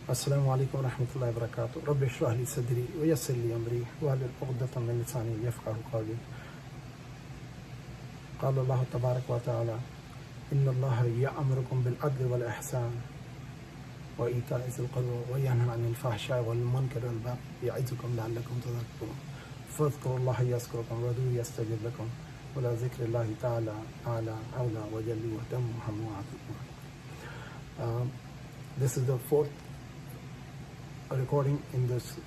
Assalamu alaikum wa rahmatullahi wa barakatuh. Rabbi shrah li sadri wa yassir li amri wahlul 'uqdatan min lisani yafqahu qawli. قال الله تبارك وتعالى إن الله يأمركم بالعدل والإحسان وإيتاء ذي القربى وينهى عن الفحشاء والمنكر والبغي يعظكم لعلكم تذكرون فاذكروا الله يذكركم وادعوه يستجب لكم ولذكر الله تعالى أعلى أولى وجل وأتم وعظيم. This is the fourth recording in this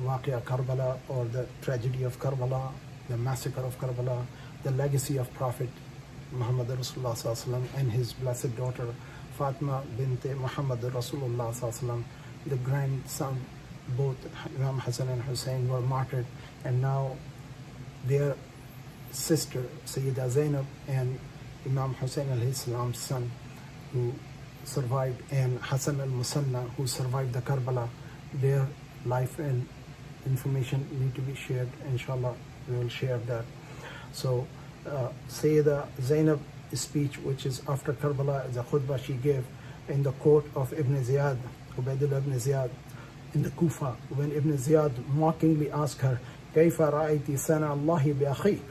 Waqia Karbala, or the tragedy of Karbala, the massacre of Karbala, the legacy of Prophet Muhammad Rasulullah Sallallahu Alaihi Wasallam and his blessed daughter Fatima bint Muhammad Rasulullah Sallallahu Alaihi Wasallam. The grandson, both Imam Hussain and Hussain, were martyred, and now their sister Sayyida Zainab and Imam Hussain alayhi salam's son, who survived, and Hassan al-Musanna, who survived the Karbala, their life and information need to be shared. Inshallah, we will share that. So Sayyida Zainab speech, which is after Karbala, the khutbah she gave in the court of Ibn Ziyad, Ubaidullah ibn Ziyad, in the Kufa, when Ibn Ziyad mockingly asked her, كيف رأيت سنة الله بأخيك?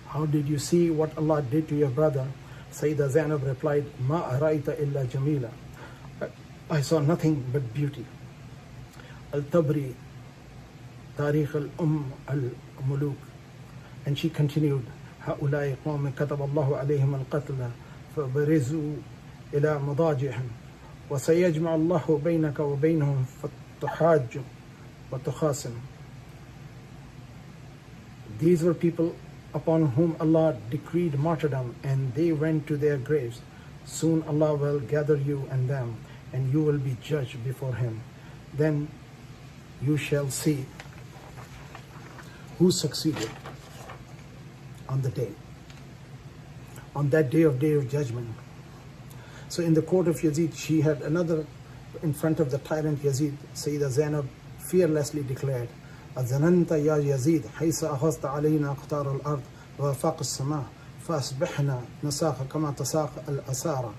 How did you see what Allah did to your brother? Sayyida Zainab replied, ما أرأيت إلا جميلة. I saw nothing but beauty. Al-Tabri, Tarikh al-Muluk. And she continued, هؤلاء قوم كتب الله عليهم القتل فبرزوا إلى مضاجعهم وسيجمع الله بينك وبينهم فتحاج وتخاصم. These were people upon whom Allah decreed martyrdom, and they went to their graves. Soon Allah will gather you and them, and you will be judged before Him. Then you shall see who succeeded on that day of judgment. So in the court of Yazid, she had another, in front of the tyrant Yazid, Sayyida Zainab fearlessly declared, أَذَنَنْتَ يَا يَزِيدْ حَيْثَ أَخَذْتَ عَلَيْنَا أَقْطَارَ الْأَرْضِ وَآفَاقَ السَّمَاءِ فَأَصْبَحْنَا نَسَاقَ كَمَا تَسَاقَ الْأَسَارَ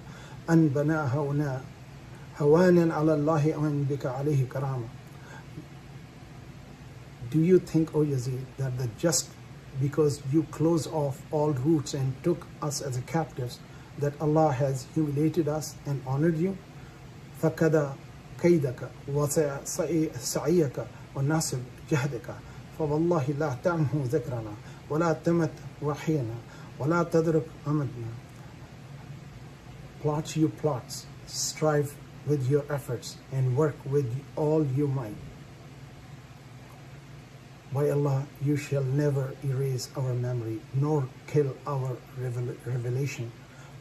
أَنْ بَنَاهَوْنَا هَوَانًا عَلَى اللَّهِ أَنْ بِكَ عَلَيْهِ كَرَامًا. Do you think, O Yazid, that just because you closed off all routes and took us as captives, that Allah has humiliated us and honored you? فَكَدَا كَيْدَكَ وَسَعِيَكَ وَنَاسِبْ جَهْدَكَ فَوَاللَّهِ لَا تَعْمْهُ ذِكْرَنَا وَلَا تَمَتْ وَحِينَا وَلَا تَدْرِكْ أَمَدْنَا. Plot you plots, strive with your efforts, and work with all you might. By Allah, you shall never erase our memory, nor kill our revelation,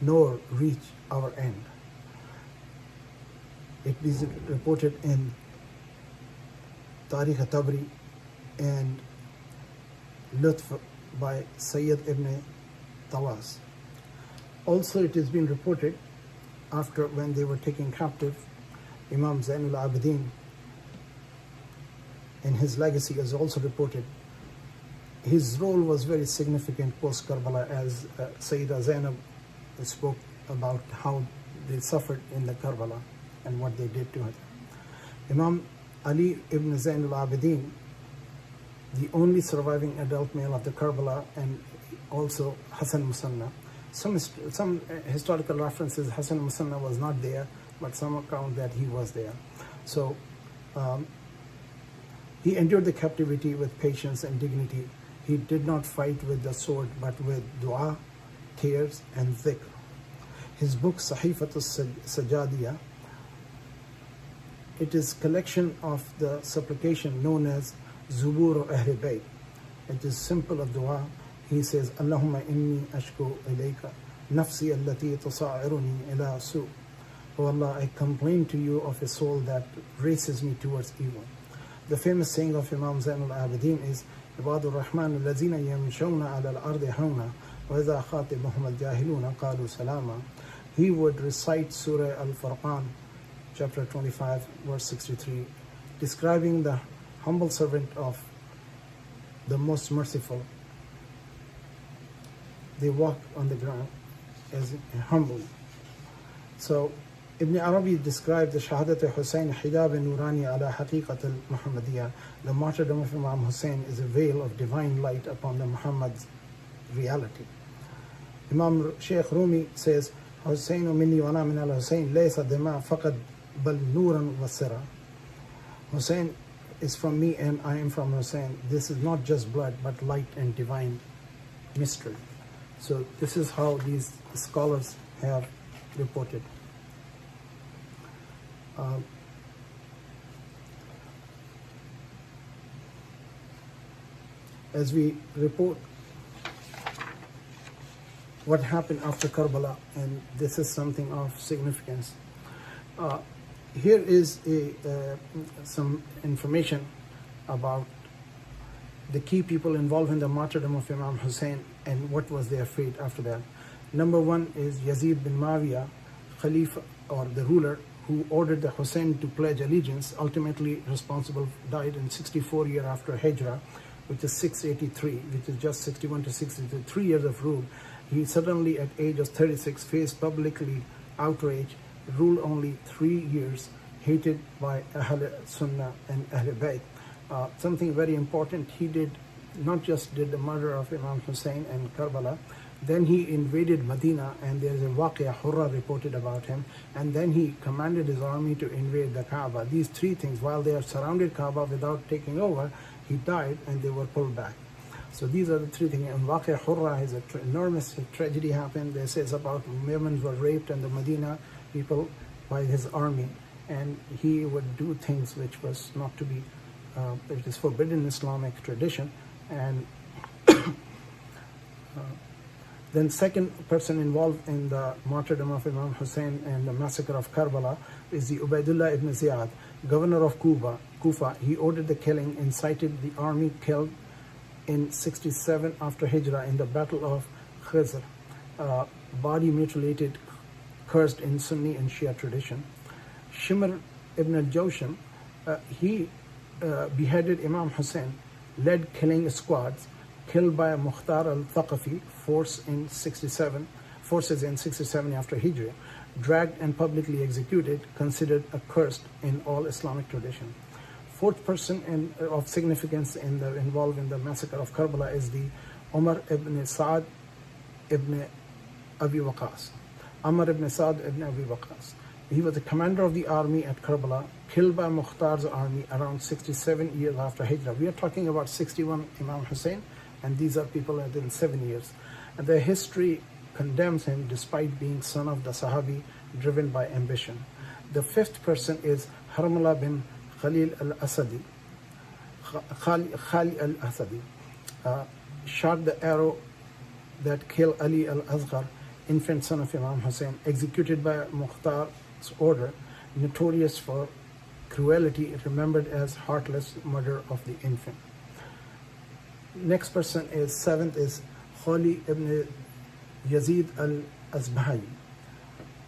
nor reach our end. It is reported in Tarikh al-Tabri and Lutf by Sayyid ibn Tawas. Also, it has been reported after, when they were taken captive, Imam Zainul Abidin, in his legacy, is also reported. His role was very significant post Karbala, as Sayyida Zainab spoke about how they suffered in the Karbala and what they did to her. Imam Ali ibn Zain al-Abidin, the only surviving adult male of the Karbala, and also Hassan Musanna. Some historical references, Hassan Musanna was not there, but some account that he was there. So he endured the captivity with patience and dignity. He did not fight with the sword, but with dua, tears, and dhikr. His book, Sahifat al-Sajadiyah, it is collection of the supplication known as Zubur Ahl Bayt. It is simple of dua. He says, Allahumma inni ashku ilayka nafsi allati tusa'iruni ila su. Oh Allah, I complain to you of a soul that races me towards evil. The famous saying of Imam Zain al-Abidin is, Ibadur Rahman allazina yamshawna ala al-ardi hawna wa idha khatibahum al-jahiluna qalu salama. He would recite Surah Al-Furqan, chapter 25, verse 63, describing the humble servant of the most merciful. They walk on the ground as humble. So Ibn Arabi described the Shahadat Hussain Hijab Nurani ala Haqiqat al-Muhammadiyah. The martyrdom of Imam Hussain is a veil of divine light upon the Muhammad's reality. Imam Sheikh Rumi says, Hussain minni wa ana min al-Hussain laysa dima faqad bal nuran wa sira. Hussain is from me and I am from Hussain. This is not just blood but light and divine mystery. So this is how these scholars have reported. As we report what happened after Karbala, and this is something of significance. Here is some information about the key people involved in the martyrdom of Imam Hussain and what was their fate after that. Number one is Yazid bin Muawiyah, Khalifa or the ruler who ordered the Hussain to pledge allegiance, ultimately responsible, died in 64 years after Hijrah, which is 683, which is just 61 to 63, 3 years of rule. He suddenly at age of 36 faced publicly outrage, ruled only 3 years, hated by Ahl Sunnah and Ahl Bayt. Something very important, he did not just did the murder of Imam Hussain and Karbala, then he invaded Madinah, and there is a Waqia Hurra reported about him, and then he commanded his army to invade the Kaaba. These three things, while they have surrounded Kaaba without taking over, he died and they were pulled back. So these are the three things. And Waqia Hurra is an enormous tragedy happened. They say about women were raped and the Medina people by his army, and he would do things which was not to be, which is forbidden in Islamic tradition. And then second person involved in the martyrdom of Imam Hussain and the massacre of Karbala is the Ubaidullah ibn Ziyad, governor of Kufa. He ordered the killing, incited the army, killed in 67 after Hijrah in the Battle of Khizr. Body mutilated, cursed in Sunni and Shia tradition. Shimr ibn al-Jawsham, he beheaded Imam Hussain, led killing squads, killed by Mukhtar al-Thaqafi forces in 67 after Hijrah, dragged and publicly executed, considered accursed in all Islamic tradition. Fourth person of significance involved in the massacre of Karbala is the Umar ibn Sa'd ibn Abi Waqas. Amr ibn Sa'd ibn Abi Waqas. He was the commander of the army at Karbala, killed by Mukhtar's army around 67 years after Hijrah. We are talking about 61 Imam Hussain, and these are people within 7 years. And their history condemns him despite being son of the Sahabi, driven by ambition. The fifth person is Harmala bin Khalil al-Asadi. Khali al-Asadi shot the arrow that killed Ali al-Asghar, infant son of Imam Hussain, executed by Mukhtar's order, notorious for cruelty, remembered as heartless murder of the infant. Next person is seventh is Khali ibn Yazid al-Azbahi,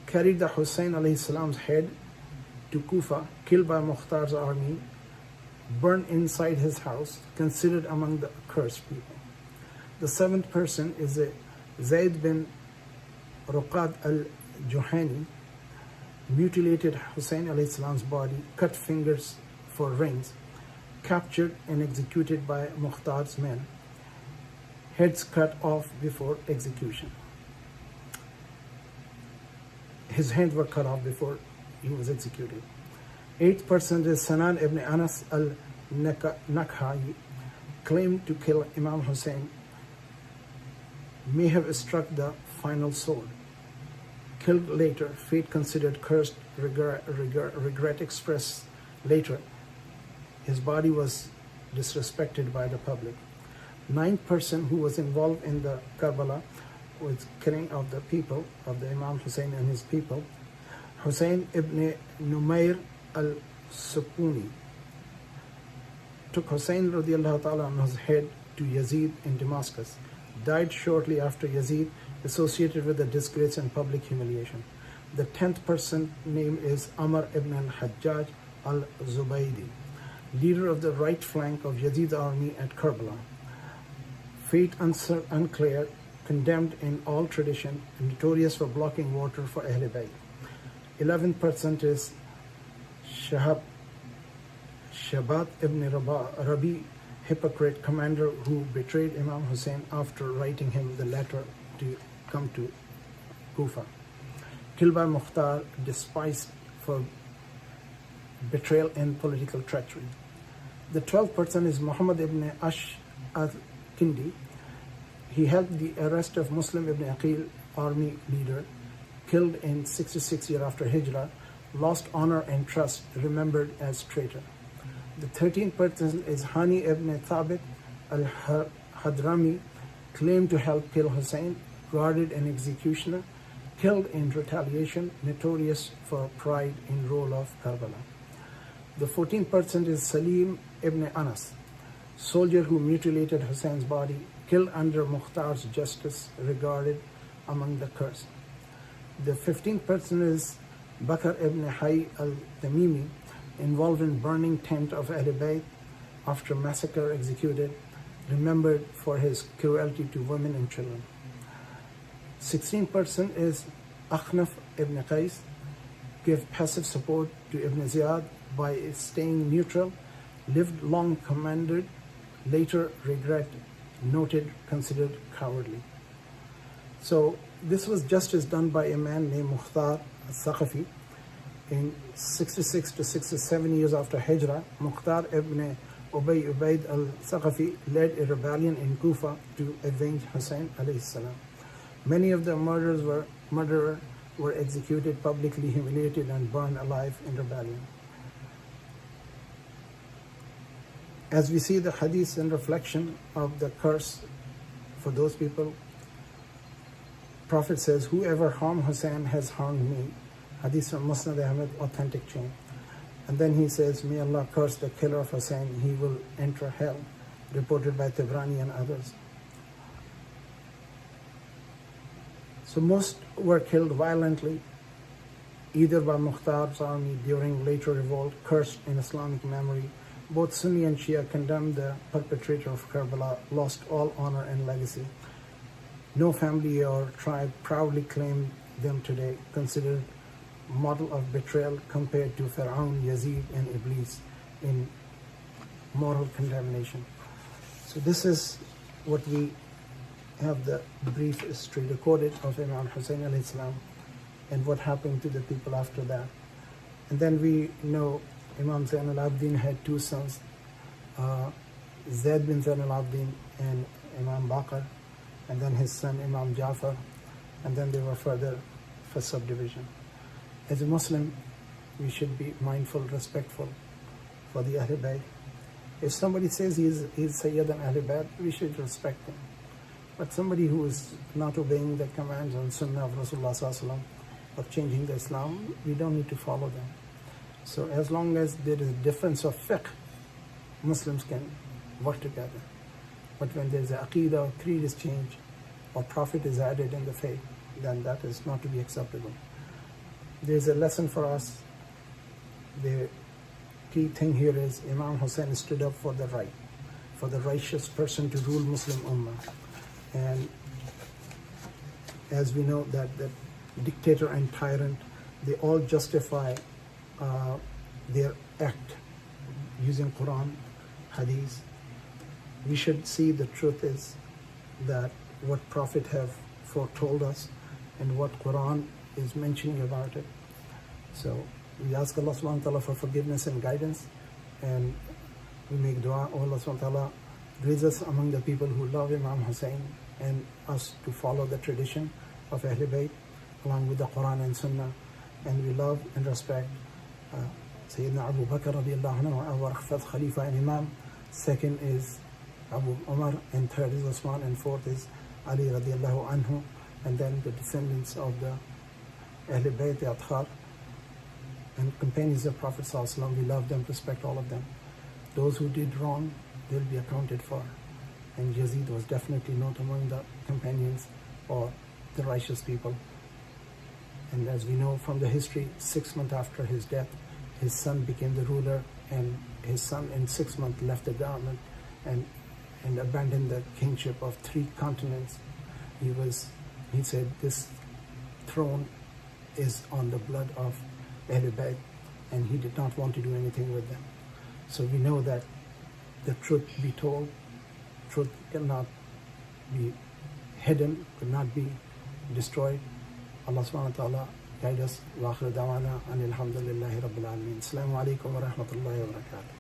carried the Hussain alayhi salam's head to Kufa, killed by Mukhtar's army, burned inside his house, considered among the accursed people. The seventh person is Zayd bin Ruqad al-Juhani, mutilated Hussain alayhi salam's body, cut fingers for rings, captured and executed by Mukhtar's men, heads cut off before execution. His hands were cut off before he was executed. Eighth person is Sanan ibn Anas al-Nakhai, claimed to kill Imam Hussain, may have struck the final sword. Killed later, fate considered cursed, regret expressed later. His body was disrespected by the public. Ninth person who was involved in the Karbala with killing of the people, of the Imam Hussain and his people, Hussain ibn Numair al-Sukuni, took Hussain radiallahu ta'ala anhu's head to Yazid in Damascus, died shortly after Yazid, associated with the disgrace and public humiliation. The 10th person name is Amr ibn al-Hajjaj al-Zubaydi, leader of the right flank of Yazid's army at Karbala. Fate unclear, condemned in all tradition, notorious for blocking water for Ahl Bayt. 11% is Shabat ibn Rabi, hypocrite commander who betrayed Imam Hussain after writing him the letter to come to Kufa. Killed by Mukhtar, despised for betrayal and political treachery. The 12% is Muhammad ibn Ash al-Kindi. He helped the arrest of Muslim ibn Aqil, army leader, killed in 66 years after Hijrah, lost honor and trust, remembered as traitor. The 13% is Hani ibn Thabit al-Hadrami, claimed to help kill Hussein, guarded an executioner, killed in retaliation, notorious for pride in role of Karbala. The 14% is Salim ibn Anas, soldier who mutilated Hussein's body, killed under Mukhtar's justice, regarded among the cursed. The 15% is Bakr ibn Hay al-Tamimi, involved in burning tent of Ahl Bayt after massacre, executed, remembered for his cruelty to women and children. 16% is Akhnaf ibn Qais, gave passive support to Ibn Ziyad by staying neutral, lived long commanded, later regret, noted, considered cowardly. So this was justice done by a man named Mukhtar al-Thaqafi. In 66 to 67 years after Hijrah, Mukhtar ibn Ubayd al-Thaqafi led a rebellion in Kufa to avenge Hussein alayhi salam. Many of the murderers were executed, publicly humiliated and burned alive in rebellion. As we see the hadith in reflection of the curse for those people, Prophet says, whoever harmed Hussein has harmed me. Hadith from Musnad Ahmad, authentic chain. And then he says, may Allah curse the killer of Hussein, he will enter hell, reported by Tabrani and others. So most were killed violently, either by Mukhtar's army during later revolt, cursed in Islamic memory. Both Sunni and Shia condemned the perpetrator of Karbala, lost all honor and legacy. No family or tribe proudly claim them today, considered model of betrayal compared to Fir'aun, Yazid and Iblis in moral contamination. So this is what we have the brief history recorded of Imam Hussain alayhi salam and what happened to the people after that. And then we know Imam Zain al-Abidin had two sons, Zaid bin Zain al-Abidin and Imam Baqir, and then his son Imam Jafar, and then they were further for subdivision. As a Muslim, we should be mindful, respectful for the Ahl Bayt. If somebody says he's Sayyid and Ahl Bayt, we should respect him. But somebody who is not obeying the commands and Sunnah of Rasulullah Sallallahu Alaihi Wasallam, of changing the Islam, we don't need to follow them. So as long as there is a difference of fiqh, Muslims can work together. But when there's a aqidah or creed is changed, or prophet is added in the faith, then that is not to be acceptable. There's a lesson for us. The key thing here is Imam Hussain stood up for the right, for the righteous person to rule Muslim Ummah. And as we know that the dictator and tyrant, they all justify their act using Quran, Hadith. We should see the truth is that what Prophet have foretold us and what Quran is mentioning about it. So we ask Allah subhanahu wa ta'ala for forgiveness and guidance, and we make dua, oh Allah subhanahu wa ta'ala, raise us among the people who love Imam Hussain and us to follow the tradition of Ahl Bayt along with the Quran and Sunnah, and we love and respect Sayyidina Abu Bakr radiallahu anhu, our first Khalifa and Imam. Second is Abu Umar, and third is Osman, and fourth is Ali radiallahu anhu, and then the descendants of the Ahl Bayt, the Athar, and companions of Prophet Sallallahu Alaihi Wasallam. We love them, respect all of them. Those who did wrong, they'll be accounted for. And Yazid was definitely not among the companions or the righteous people. And as we know from the history, 6 months after his death, his son became the ruler, and his son in 6 months left the government and abandoned the kingship of 3 continents. He said, this throne is on the blood of Ahlul Bayt, and he did not want to do anything with them. So we know that the truth be told, truth cannot be hidden, could not be destroyed. Allah subhanahu wa ta'ala guide us. Wa akhiru da'wana anil hamdulillahi rabbil alameen. Assalamu alaikum wa rahmatullahi wa barakatuh.